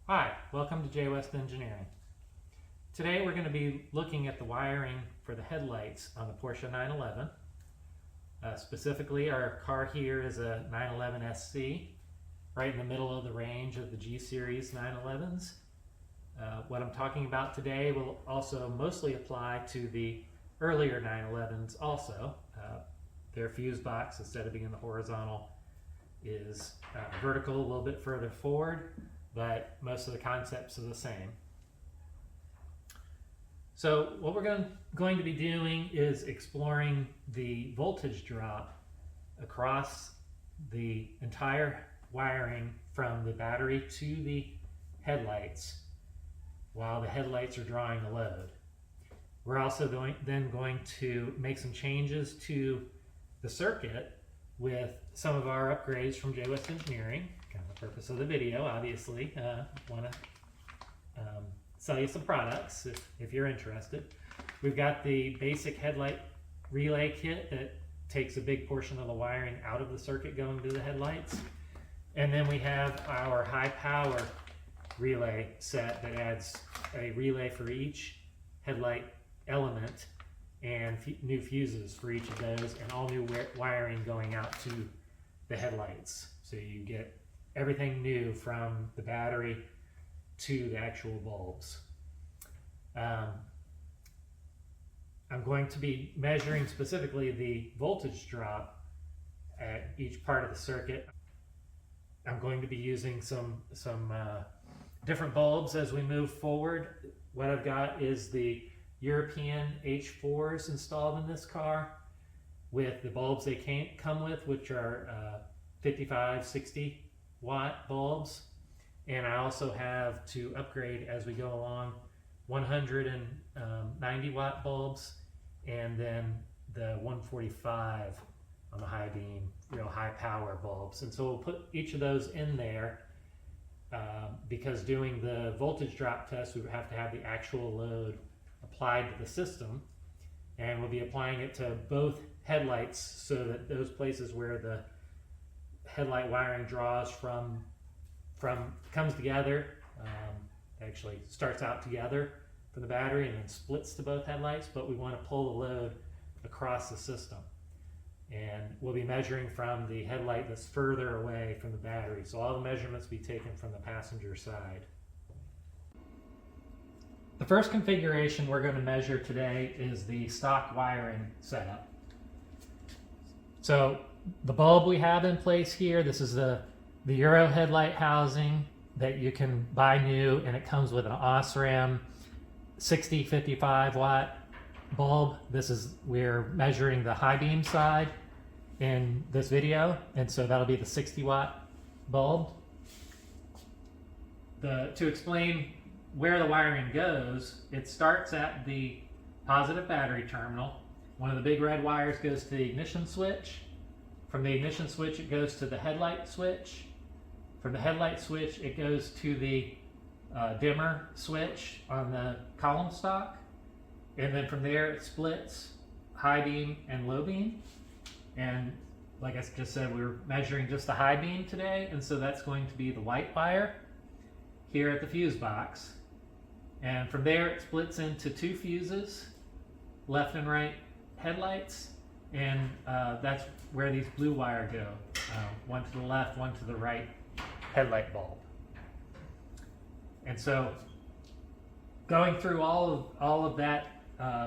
Hi, welcome to JWest Engineering. Today we're going to be looking at the wiring for the headlights on the Porsche 911. Specifically, our car here is a 911 SC, right in the middle of the range of the G Series 911s. What I'm talking about today will also mostly apply to the earlier 911s also. Their fuse box, instead of being in the horizontal, is vertical a little bit further forward, but most of the concepts are the same. So what we're going to be doing is exploring the voltage drop across the entire wiring from the battery to the headlights while the headlights are drawing a load. We're also going to make some changes to the circuit with some of our upgrades from JWest Engineering. Kind of the purpose of the video, obviously. Want to sell you some products if you're interested. We've got the basic Headlight Relay Kit that takes a big portion of the wiring out of the circuit going to the headlights. And then we have our high power relay set that adds a relay for each headlight element and new fuses for each of those, and all new wiring going out to the headlights. So you get everything new from the battery to the actual bulbs. I'm going to be measuring specifically the voltage drop at each part of the circuit. I'm going to be using some different bulbs as we move forward. What I've got is the European H4s installed in this car with the bulbs they come with, which are 55, 60 watt bulbs. And I also have to upgrade as we go along 190 watt bulbs, and then the 145 on the high beam, real high power bulbs. And so we'll put each of those in there because doing the voltage drop test, we would have to have the actual load applied to the system, and we'll be applying it to both headlights so that those places where the headlight wiring draws comes together, actually starts out together from the battery and then splits to both headlights, but we want to pull the load across the system. And we'll be measuring from the headlight that's further away from the battery, so all the measurements will be taken from the passenger side. The first configuration we're going to measure today is the stock wiring setup. So the bulb we have in place here, this is the Euro headlight housing that you can buy new, and it comes with an OSRAM 60-55 watt bulb. We're measuring the high beam side in this video, and so that'll be the 60 watt bulb. To explain where the wiring goes, it starts at the positive battery terminal. One of the big red wires goes to the ignition switch. From the ignition switch, it goes to the headlight switch. From the headlight switch, it goes to the dimmer switch on the column stock. And then from there, it splits high beam and low beam. And like I just said, we're measuring just the high beam today, and so that's going to be the white wire here at the fuse box. And from there, it splits into two fuses, left and right headlights, and that's where these blue wire go. One to the left, one to the right headlight bulb. And so going through all of that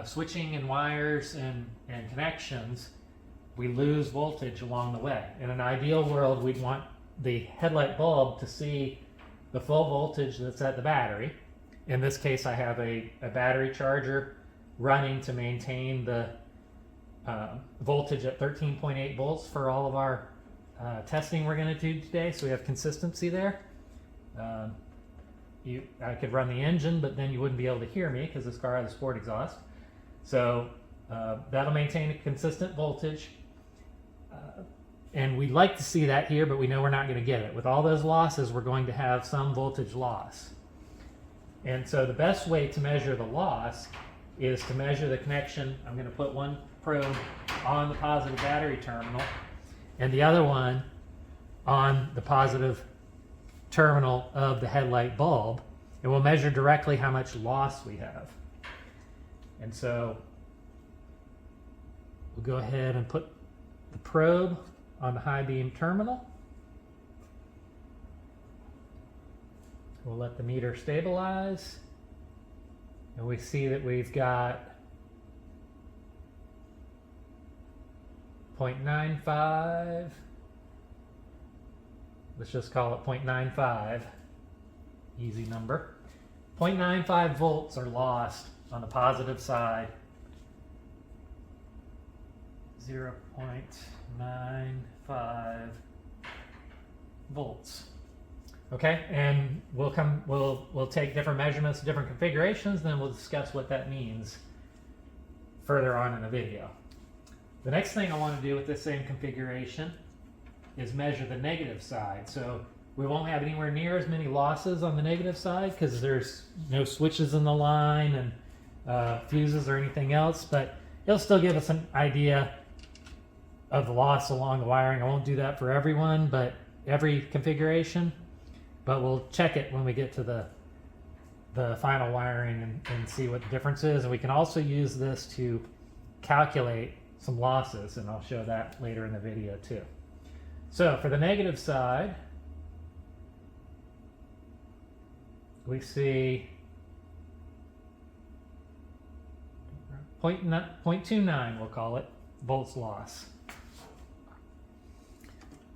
switching and wires and connections, we lose voltage along the way. In an ideal world, we'd want the headlight bulb to see the full voltage that's at the battery. In this case, I have a battery charger running to maintain the voltage at 13.8 volts for all of our testing we're going to do today, so we have consistency there. I could run the engine, but then you wouldn't be able to hear me because this car has a sport exhaust. So that'll maintain a consistent voltage. And we'd like to see that here, but we know we're not going to get it. With all those losses, we're going to have some voltage loss. And so the best way to measure the loss is to measure the connection. I'm going to put one probe on the positive battery terminal and the other one on the positive terminal of the headlight bulb, and we'll measure directly how much loss we have. And so we'll go ahead and put the probe on the high beam terminal. We'll let the meter stabilize, and we see that we've got 0.95. Let's just call it 0.95, easy number. 0.95 volts are lost on the positive side. 0.95 volts. Okay, and we'll take different measurements, different configurations, then we'll discuss what that means further on in the video. The next thing I want to do with this same configuration is measure the negative side. So we won't have anywhere near as many losses on the negative side because there's no switches in the line and fuses or anything else, but it'll still give us an idea of the loss along the wiring. I won't do that for everyone, but every configuration, but we'll check it when we get to the final wiring and see what the difference is. And we can also use this to calculate some losses, and I'll show that later in the video too. So for the negative side, we see 0.29, we'll call it, volts loss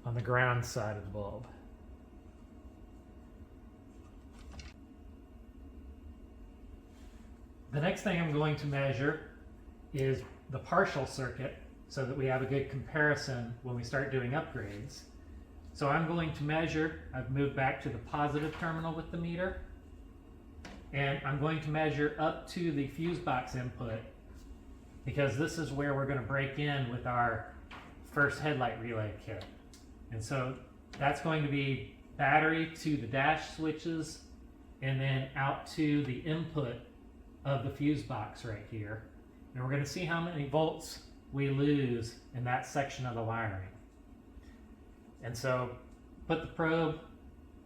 on the ground side of the bulb. The next thing I'm going to measure is the partial circuit so that we have a good comparison when we start doing upgrades. So I'm going to measure, I've moved back to the positive terminal with the meter, and I'm going to measure up to the fuse box input because this is where we're going to break in with our first headlight relay kit. And so that's going to be battery to the dash switches and then out to the input of the fuse box right here. And we're going to see how many volts we lose in that section of the wiring. And so put the probe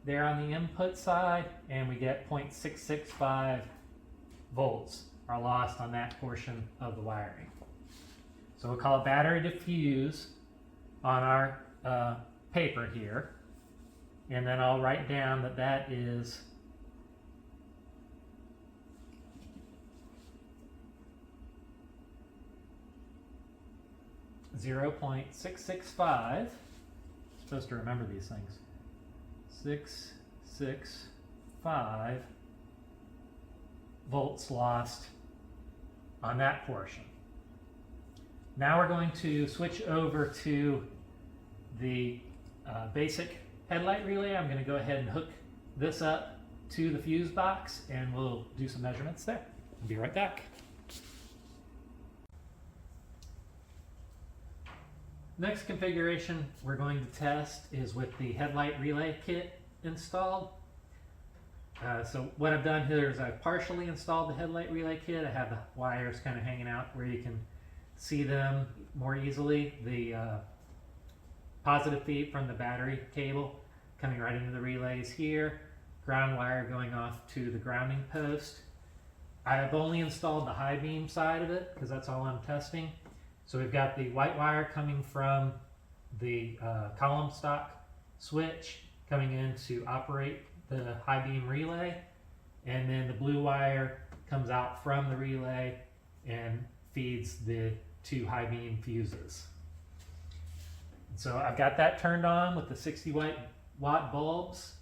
there on the input side and we get 0.665 volts are lost on that portion of the wiring. So we'll call it battery to fuse on our paper here. And then I'll write down that that is 0.665. Supposed to remember these things. 665 volts lost on that portion. Now we're going to switch over to the basic headlight relay. I'm going to go ahead and hook this up to the fuse box and we'll do some measurements there. I'll be right back. Next configuration we're going to test is with the headlight relay kit installed. So what I've done here is I've partially installed the headlight relay kit. I have the wires kind of hanging out where you can see them more easily. The positive feed from the battery cable coming right into the relays here. Ground wire going off to the grounding post. I have only installed the high beam side of it because that's all I'm testing. So we've got the white wire coming from the column stock switch coming in to operate the high beam relay, and then the blue wire comes out from the relay and feeds the two high beam fuses. So I've got that turned on with the 60 watt bulbs.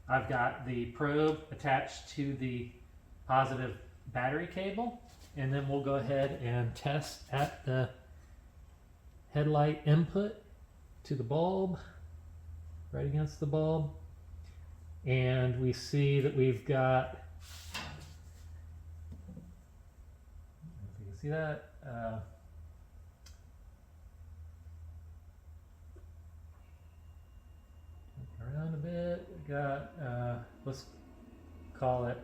I've got the probe attached to the positive battery cable, and then we'll go ahead and test at the headlight input to the bulb, right against the bulb. And we see that we've got, if you can see that, around a bit, we got, let's call it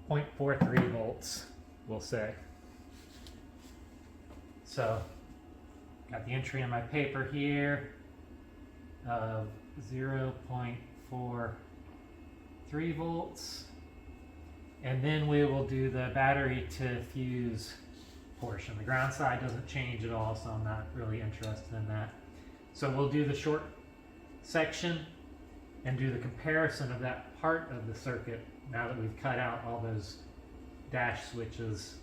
0.43 volts, we'll say. So, got the entry in my paper here of 0.43 volts. And then we will do the battery to fuse portion. The ground side doesn't change at all, so I'm not really interested in that. So we'll do the short section and do the comparison of that part of the circuit now that we've cut out all those dash switches.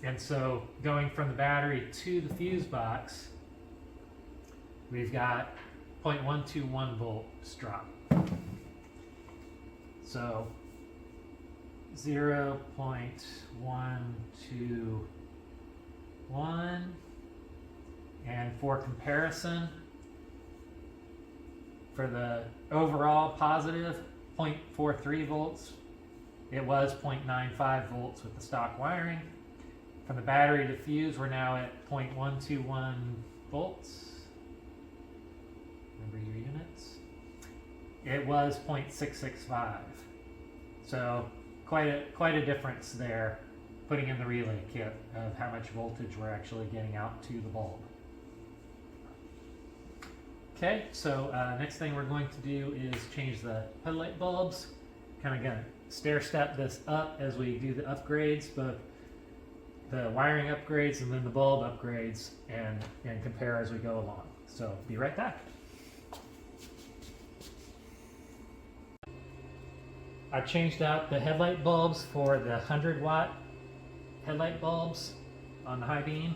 And so going from the battery to the fuse box, we've got 0.121 volts drop. So 0.121, and for comparison, for the overall positive 0.43 volts, it was 0.95 volts with the stock wiring. From the battery to fuse, we're now at 0.121 volts. Remember your units. It was 0.665. So quite a difference there, putting in the relay kit of how much voltage we're actually getting out to the bulb. Okay, so next thing we're going to do is change the headlight bulbs. Kind of going to stair step this up as we do the upgrades, both the wiring upgrades and then the bulb upgrades, and compare as we go along. So be right back. I changed out the headlight bulbs for the 100-watt headlight bulbs on the high beam.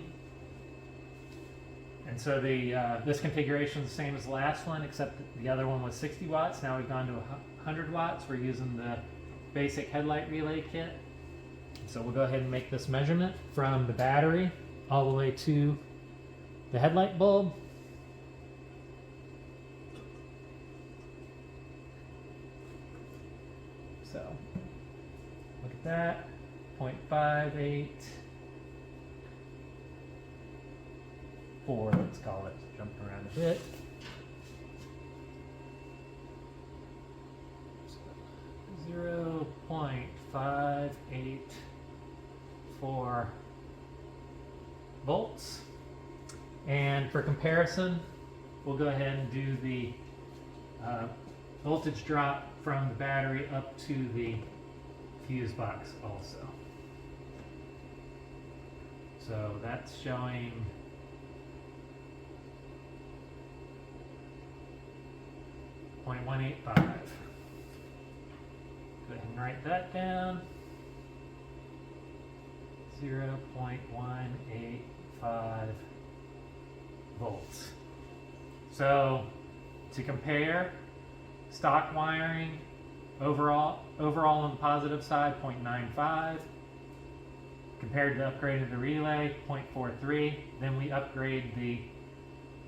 And so this configuration is the same as the last one, except the other one was 60 watts. Now we've gone to 100 watts. We're using the basic headlight relay kit. So we'll go ahead and make this measurement from the battery all the way to the headlight bulb. So look at that, 0.584, let's call it, jumping around a bit. So 0.584 volts. And for comparison, we'll go ahead and do the voltage drop from the battery up to the fuse box also. So that's showing 0.185. Go ahead and write that down. 0.185 volts. So to compare, stock wiring overall on the positive side 0.95, compared to upgrading the relay 0.43. Then we upgrade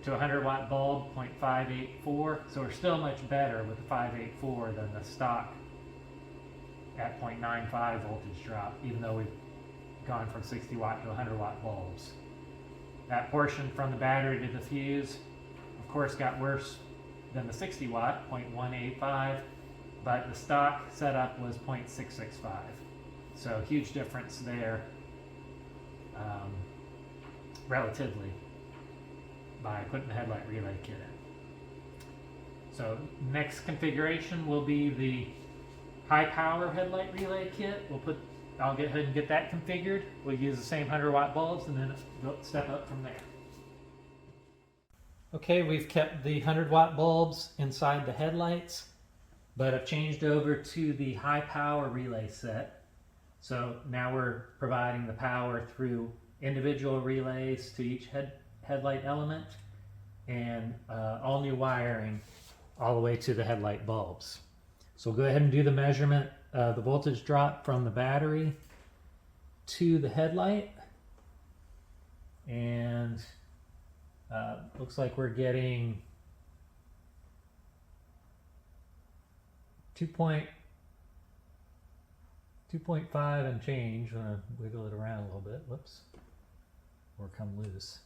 to a 100-watt bulb 0.584. So we're still much better with the 584 than the stock at 0.95 voltage drop, even though we've gone from 60 watt to 100-watt bulbs. That portion from the battery to the fuse, of course, got worse than the 60 watt, 0.185, but the stock setup was 0.665. So huge difference there, relatively, by putting the headlight relay kit in. So next configuration will be the high power headlight relay kit. I'll go ahead and get that configured. We'll use the same 100-watt bulbs and then step up from there. Okay, we've kept the 100-watt bulbs inside the headlights, but I've changed over to the high power relay set. So now we're providing the power through individual relays to each headlight element, and all new wiring all the way to the headlight bulbs. So we'll go ahead and do the measurement of the voltage drop from the battery to the headlight, and looks like we're getting 2.5 and change. I'm gonna wiggle it around a little bit, whoops, or come loose.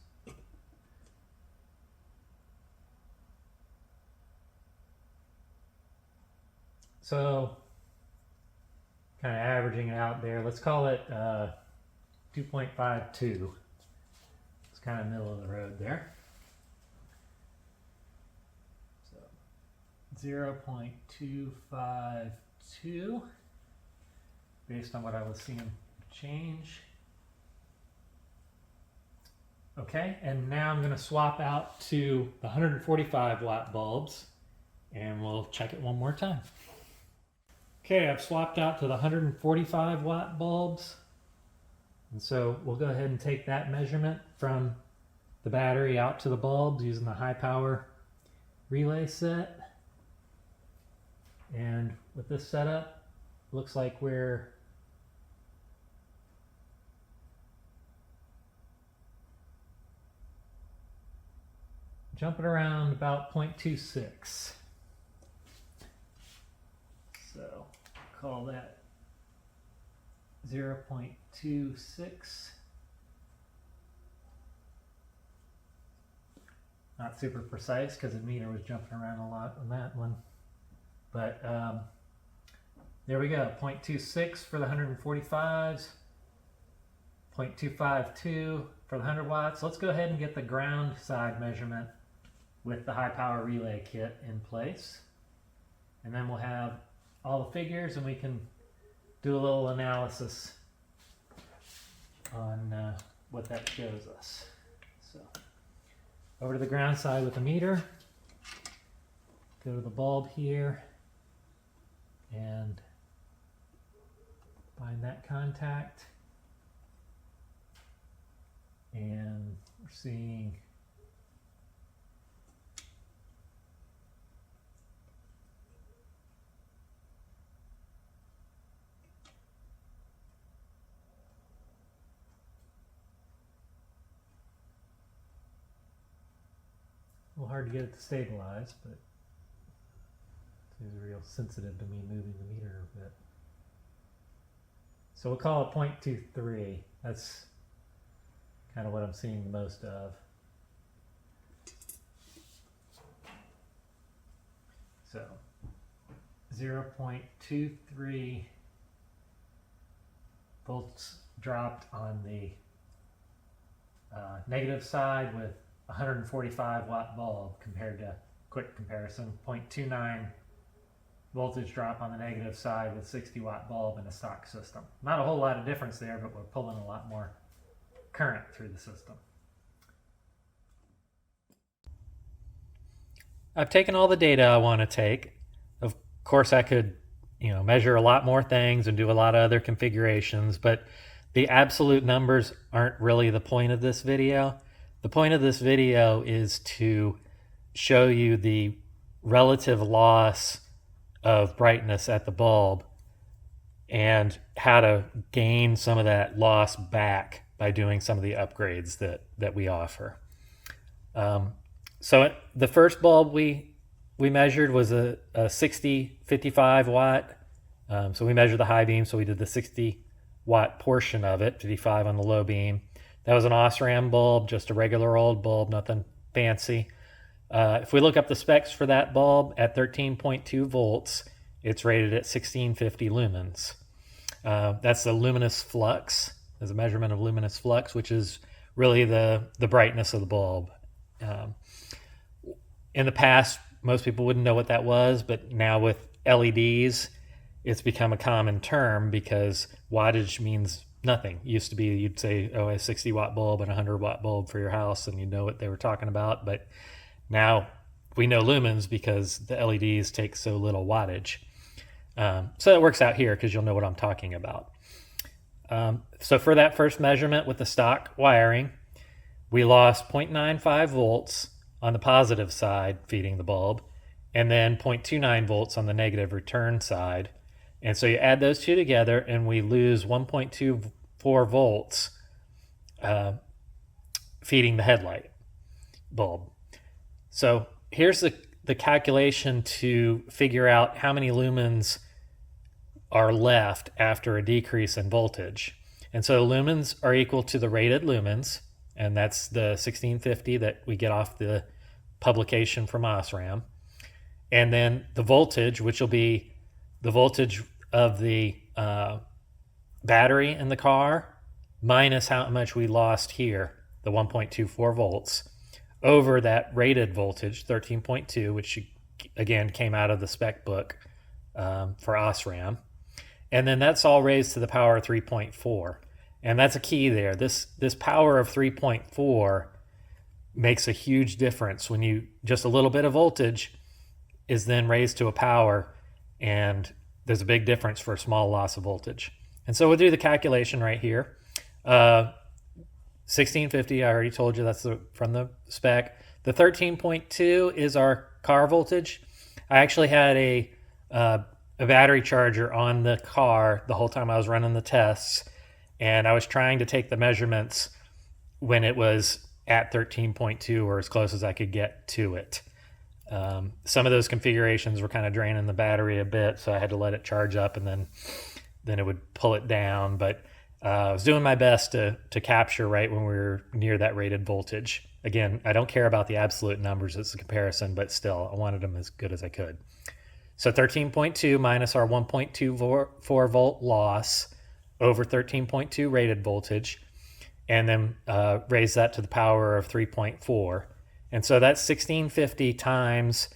So kind of averaging it out there, let's call it 2.52. It's kind of middle of the road there. So 0.252 based on what I was seeing change. Okay, and now I'm going to swap out to the 145 watt bulbs and we'll check it one more time. Okay, I've swapped out to the 145 watt bulbs. And so we'll go ahead and take that measurement from the battery out to the bulbs using the high power relay set. And with this setup, looks like we're jumping around about 0.26. So call that 0.26. Not super precise because the meter was jumping around a lot on that one. But there we go, 0.26 for the 145s, 0.252 for the 100 watts. Let's go ahead and get the ground side measurement with the high power relay kit in place. And then we'll have all the figures and we can do a little analysis on what that shows us. So over to the ground side with the meter, go to the bulb here and find that contact, and we're seeing a little hard to get it to stabilize, but it's real sensitive to me moving the meter a bit. So we'll call it 0.23. That's kind of what I'm seeing the most of. So 0.23 volts dropped on the negative side with 145 watt bulb compared to, quick comparison, 0.29 voltage drop on the negative side with 60 watt bulb in a stock system. Not a whole lot of difference there, but we're pulling a lot more current through the system. I've taken all the data I want to take. Of course I could, measure a lot more things and do a lot of other configurations, but the absolute numbers aren't really the point of this video. The point of this video is to show you the relative loss of brightness at the bulb and how to gain some of that loss back by doing some of the upgrades that we offer. So the first bulb we measured was a 60-55 watt. So we measured the high beam, so we did the 60 watt portion of it, 55 on the low beam. That was an Osram bulb, just a regular old bulb, nothing fancy. If we look up the specs for that bulb at 13.2 volts, it's rated at 1650 lumens. That's the luminous flux. There's a measurement of luminous flux, which is really the brightness of the bulb. In the past, most people wouldn't know what that was, but now with LEDs, it's become a common term because wattage means nothing. It used to be you'd say, oh, a 60 watt bulb and a 100 watt bulb for your house, and you know what they were talking about. But now we know lumens because the LEDs take so little wattage. So that works out here because you'll know what I'm talking about. So for that first measurement with the stock wiring, we lost 0.95 volts on the positive side feeding the bulb, and then 0.29 volts on the negative return side. And so you add those two together and we lose 1.24 volts feeding the headlight bulb. So here's the calculation to figure out how many lumens are left after a decrease in voltage. And so lumens are equal to the rated lumens, and that's the 1650 that we get off the publication from Osram. And then the voltage, which will be the voltage of the battery in the car minus how much we lost here, the 1.24 volts, over that rated voltage, 13.2, which again, came out of the spec book for OSRAM. And then that's all raised to the power of 3.4. And that's a key there. This power of 3.4 makes a huge difference when you, just a little bit of voltage is then raised to a power, and there's a big difference for a small loss of voltage. And so we'll do the calculation right here. 1650, I already told you that's from the spec. The 13.2 is our car voltage. I actually had a battery charger on the car the whole time I was running the tests, and I was trying to take the measurements when it was at 13.2 or as close as I could get to it. Some of those configurations were kind of draining the battery a bit, so I had to let it charge up, and then it would pull it down. But I was doing my best to capture right when we were near that rated voltage. Again, I don't care about the absolute numbers, it's a comparison, but still, I wanted them as good as I could. So 13.2 minus our 1.24 volt loss over 13.2 rated voltage, and then raise that to the power of 3.4. And so that's 1650 times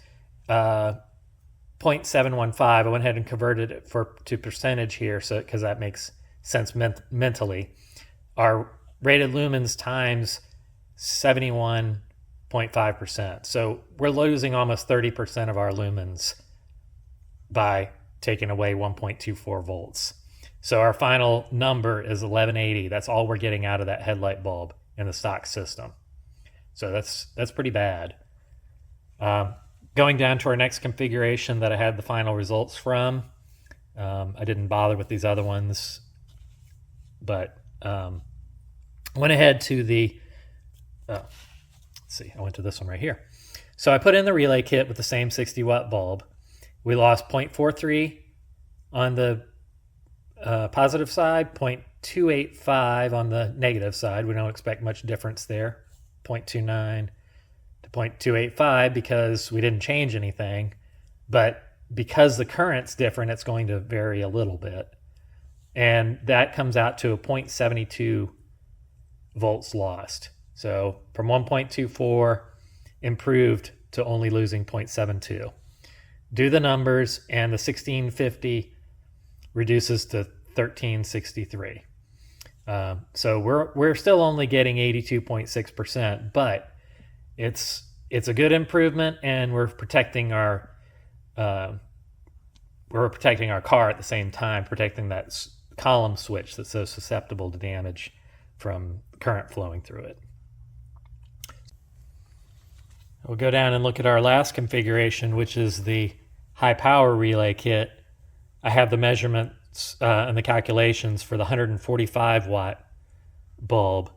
0.715. I went ahead and converted it to percentage here, so because that makes sense mentally. Our rated lumens times 71.5%. So we're losing almost 30% of our lumens by taking away 1.24 volts. So our final number is 1180. That's all we're getting out of that headlight bulb in the stock system. So that's pretty bad. Going down to our next configuration that I had the final results from. I didn't bother with these other ones, but went ahead to the, let's see, I went to this one right here. So I put in the relay kit with the same 60 watt bulb. We lost 0.43 on the positive side, 0.285 on the negative side. We don't expect much difference there, 0.29 to 0.285 because we didn't change anything. But because the current's different, it's going to vary a little bit. And that comes out to a 0.72 volts lost. So from 1.24 improved to only losing 0.72. Do the numbers, and the 1650 reduces to 1363. So we're still only getting 82.6%, but it's a good improvement, and we're protecting our car at the same time, protecting that column switch that's so susceptible to damage from current flowing through it. We'll go down and look at our last configuration, which is the high power relay kit. I have the measurements and the calculations for the 145 watt bulb.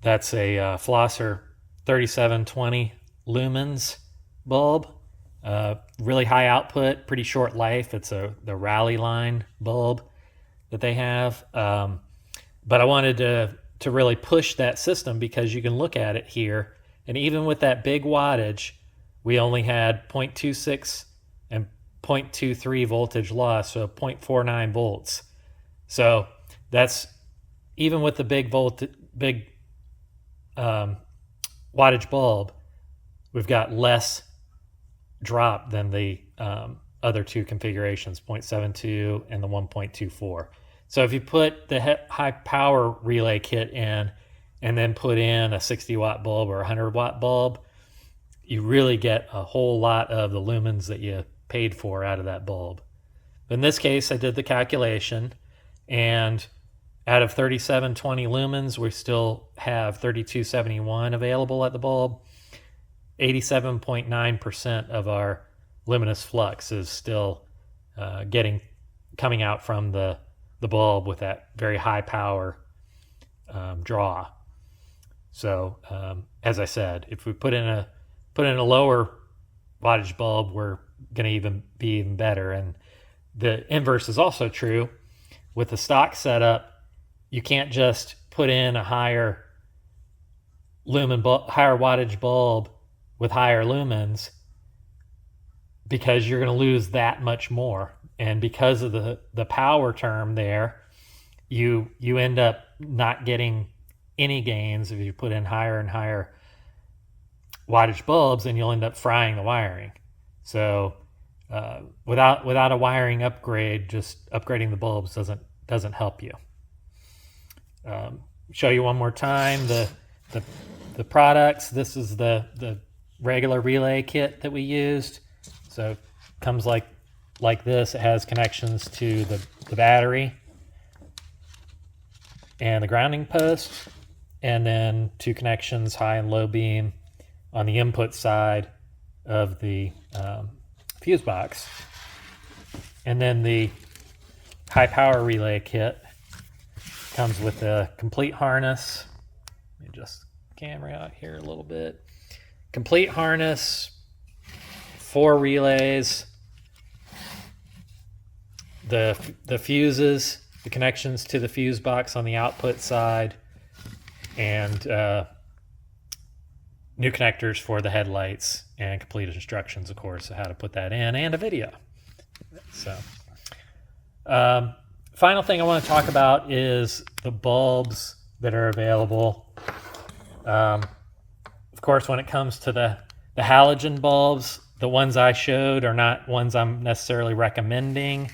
That's a Flosser 3720 lumens bulb. Really high output, pretty short life. It's the rally line bulb that they have. But I wanted to really push that system because you can look at it here, and even with that big wattage, we only had 0.26 and 0.23 voltage loss, so 0.49 volts. So that's even with the big wattage bulb, we've got less drop than the other two configurations, 0.72 and the 1.24. So if you put the high power relay kit in and then put in a 60 watt bulb or a 100 watt bulb, you really get a whole lot of the lumens that you paid for out of that bulb. In this case, I did the calculation, and out of 3720 lumens, we still have 3271 available at the bulb. 87.9% of our luminous flux is still coming out from the bulb with that very high power draw. So as I said, if we put in a lower wattage bulb, we're going to be even better. And the inverse is also true. With the stock setup, you can't just put in a higher wattage bulb with higher lumens, because you're going to lose that much more. And because of the power term there, you end up not getting any gains if you put in higher and higher wattage bulbs, and you'll end up frying the wiring. So without a wiring upgrade, just upgrading the bulbs doesn't help you. Show you one more time the products. This is the regular relay kit that we used. So it comes like this. It has connections to the battery and the grounding post, and then 2 connections, high and low beam, on the input side of the fuse box. And then the high power relay kit comes with a complete harness. Let me just camera out here a little bit. Complete harness, 4 relays, the fuses, the connections to the fuse box on the output side, and new connectors for the headlights, and complete instructions, of course, of how to put that in, and a video. So, final thing I want to talk about is the bulbs that are available. Of course, when it comes to the halogen bulbs, the ones I showed are not ones I'm necessarily recommending.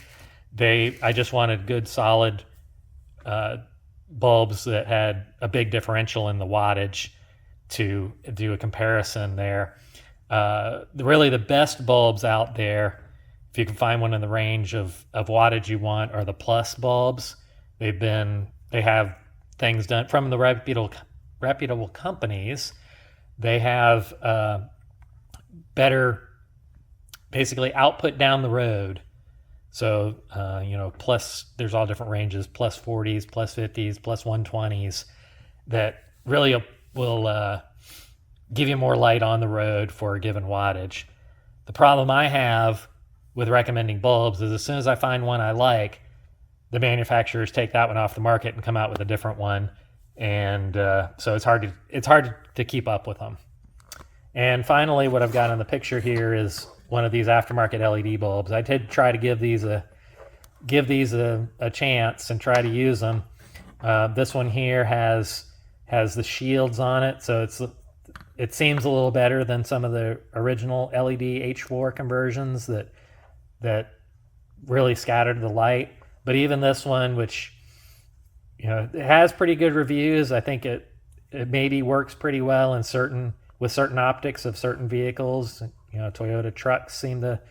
I just wanted good, solid bulbs that had a big differential in the wattage to do a comparison there. Really the best bulbs out there, if you can find one in the range of wattage you want, are the plus bulbs. They have things done from the reputable companies. They have better, basically, output down the road. So, plus, there's all different ranges, plus 40s, plus 50s, plus 120s, that really will give you more light on the road for a given wattage. The problem I have with recommending bulbs is as soon as I find one I like, the manufacturers take that one off the market and come out with a different one. And so it's hard to keep up with them. And finally, what I've got in the picture here is one of these aftermarket LED bulbs. I did try to give these a chance and try to use them. This one here has the shields on it, so it seems a little better than some of the original LED H4 conversions that really scattered the light. But even this one, which it has pretty good reviews, I think it maybe works pretty well with certain optics of certain vehicles. Toyota trucks seem to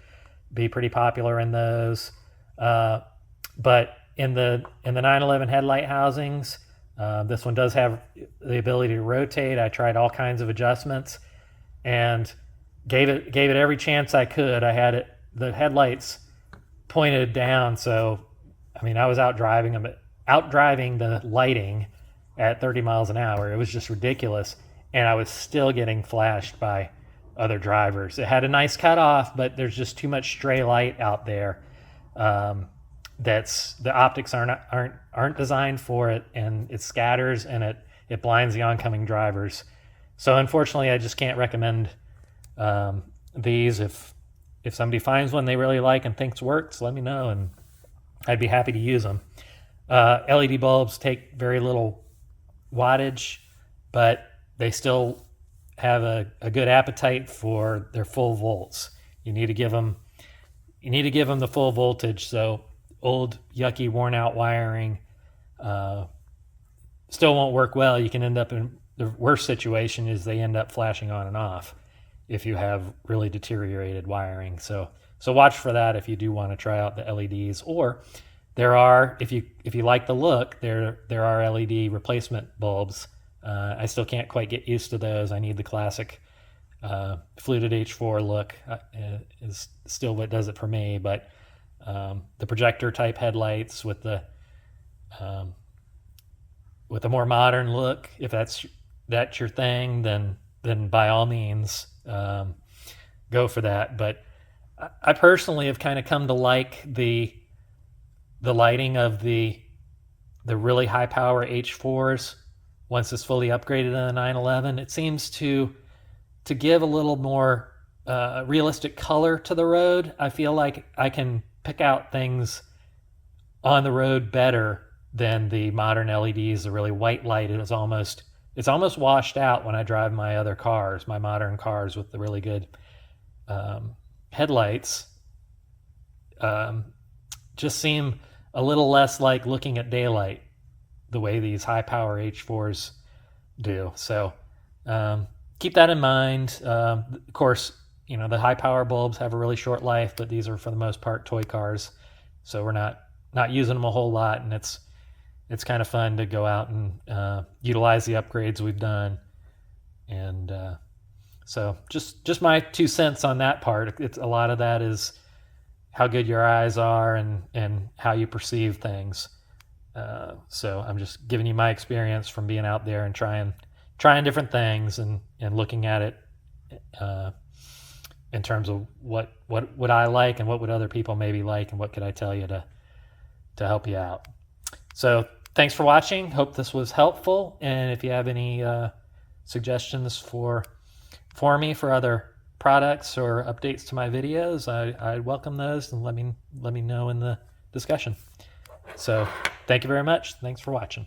be pretty popular in those. But in the 911 headlight housings, this one does have the ability to rotate. I tried all kinds of adjustments and gave it every chance I could. I had the headlights pointed down, so I was out driving the lighting at 30 miles an hour. It was just ridiculous, and I was still getting flashed by other drivers. It had a nice cutoff, but there's just too much stray light out there. The optics aren't designed for it, and it scatters and it blinds the oncoming drivers. So unfortunately, I just can't recommend these. If somebody finds one they really like and thinks works, let me know, and I'd be happy to use them. LED bulbs take very little wattage, but they still have a good appetite for their full volts. You need to give them the full voltage. So old, yucky, worn out wiring still won't work well. You can end up in the worst situation is they end up flashing on and off if you have really deteriorated wiring. So watch for that if you do want to try out the LEDs. Or there are, if you like the look, there are LED replacement bulbs. I still can't quite get used to those. I need the classic fluted H4 look is still what does it for me. But the projector type headlights with the more modern look, if that's your thing, then by all means go for that. But I personally have kind of come to like the lighting of the really high power H4s. Once it's fully upgraded in the 911, it seems to give a little more realistic color to the road. I feel like I can pick out things on the road better than the modern LEDs. The really white light is almost washed out when I drive my other cars, my modern cars with the really good headlights just seem a little less like looking at daylight the way these high power H4s do. So keep that in mind. Of course, you know, the high power bulbs have a really short life, but these are for the most part toy cars, so we're not using them a whole lot, and it's kind of fun to go out and utilize the upgrades we've done. And so just my 2 cents on that part. It's a lot of that is how good your eyes are and how you perceive things. So I'm just giving you my experience from being out there and trying different things and looking at it in terms of what would I like and what would other people maybe like, and what could I tell you to help you out. So thanks for watching. Hope this was helpful. And if you have any suggestions for me for other products or updates to my videos, I welcome those, and let me know in the discussion. So thank you very much. Thanks for watching.